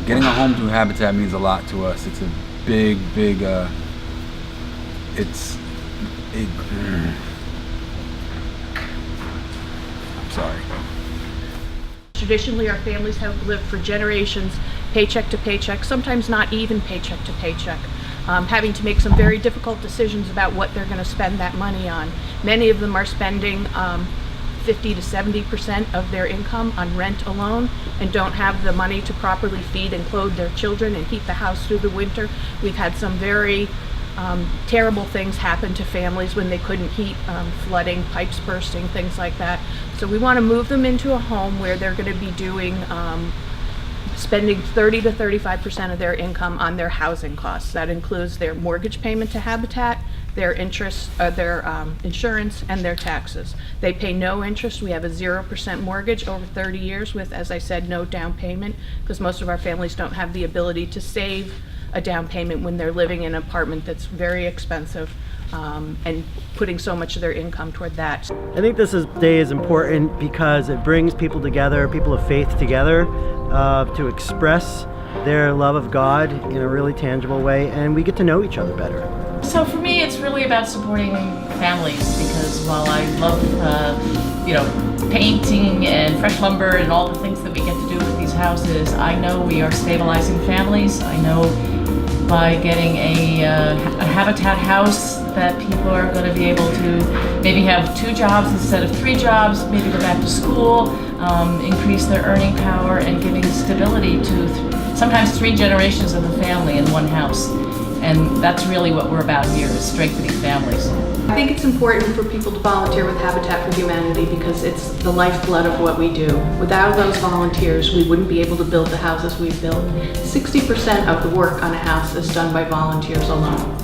Getting a home through Habitat means a lot to us. It's a big, I'm sorry. Traditionally, our families have lived for generations, paycheck to paycheck, sometimes not even paycheck to paycheck, having to make some very difficult decisions about what they're going to spend that money on. Many of them are spending 50 to 70% of their income on rent alone and don't have the money to properly feed and clothe their children and heat the house through the winter. We've had some very terrible things happen to families when they couldn't heat, flooding, pipes bursting, things like that. So we want to move them into a home where they're going to be doing spending 30 to 35% of their income on their housing costs. That includes their mortgage payment to Habitat, their interest, their insurance, and their taxes. They pay no interest. We have a 0% mortgage over 30 years with, as I said, no down payment, because most of our families don't have the ability to save a down payment when they're living in an apartment that's very expensive, and putting so much of their income toward that. I think this day is important because it brings people together, people of faith together, to express their love of God in a really tangible way, and we get to know each other better. So for me, it's really about supporting families, because while I love, painting and fresh lumber and all the things that we get to do with these houses, I know we are stabilizing families. I know by getting a Habitat house that people are going to be able to maybe have 2 jobs instead of 3 jobs, maybe go back to school, increase their earning power, and giving stability to sometimes 3 generations of the family in one house. And that's really what we're about here, is strengthening families. I think it's important for people to volunteer with Habitat for Humanity because it's the lifeblood of what we do. Without those volunteers, we wouldn't be able to build the houses we've built. 60% of the work on a house is done by volunteers alone.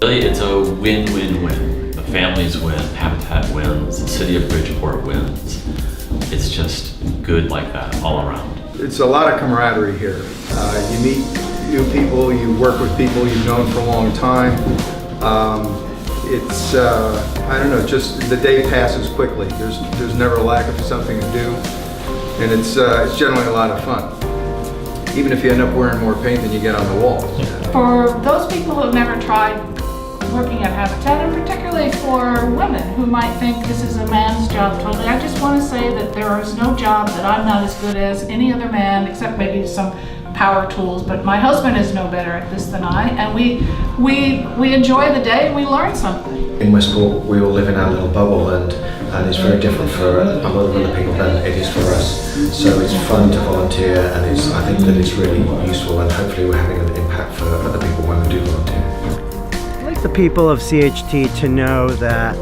Really, it's a win-win-win. The families win, Habitat wins, the city of Bridgeport wins. It's just good like that all around. It's a lot of camaraderie here. You meet new people, you work with people you've known for a long time. I don't know, just the day passes quickly. There's never a lack of something to do, and it's generally a lot of fun. Even if you end up wearing more paint than you get on the walls. For those people who have never tried working at Habitat, and particularly for women who might think this is a man's job totally, I just want to say that there is no job that I'm not as good as any other man, except maybe some power tools, but my husband is no better at this than I, and we enjoy the day and we learn something. In Westport, we all live in our little bubble, and it's very different for a lot of other people than it is for us. So it's fun to volunteer, and I think that it's really useful, and hopefully we're having an impact for other people when we do volunteer. I'd like the people of CHT to know that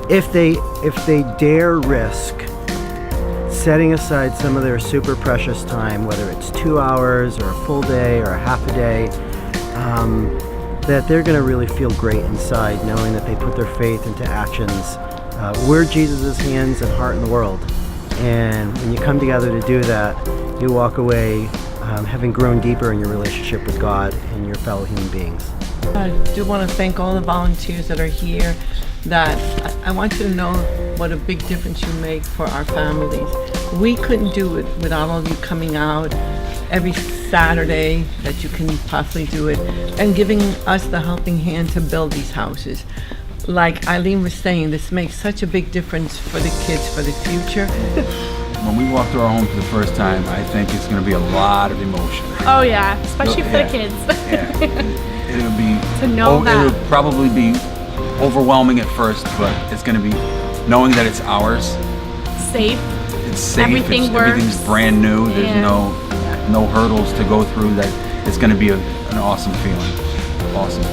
if they dare risk setting aside some of their super precious time, whether it's 2 hours or a full day or a half a day, that they're going to really feel great inside knowing that they put their faith into actions. We're Jesus' hands and heart in the world, and when you come together to do that, you walk away having grown deeper in your relationship with God and your fellow human beings. I do want to thank all the volunteers that are here. That I want you to know what a big difference you make for our families. We couldn't do it without all of you coming out every Saturday that you can possibly do it and giving us the helping hand to build these houses. Like Eileen was saying, this makes such a big difference for the kids, for the future. When we walk through our home for the first time, I think it's going to be a lot of emotion. Oh yeah, especially for the kids. It'll be to know that. It'll probably be overwhelming at first, but it's going to be knowing that it's ours. Safe. It's safe. Everything works. Everything's brand new. There's no hurdles to go through. That it's going to be an awesome feeling. Awesome.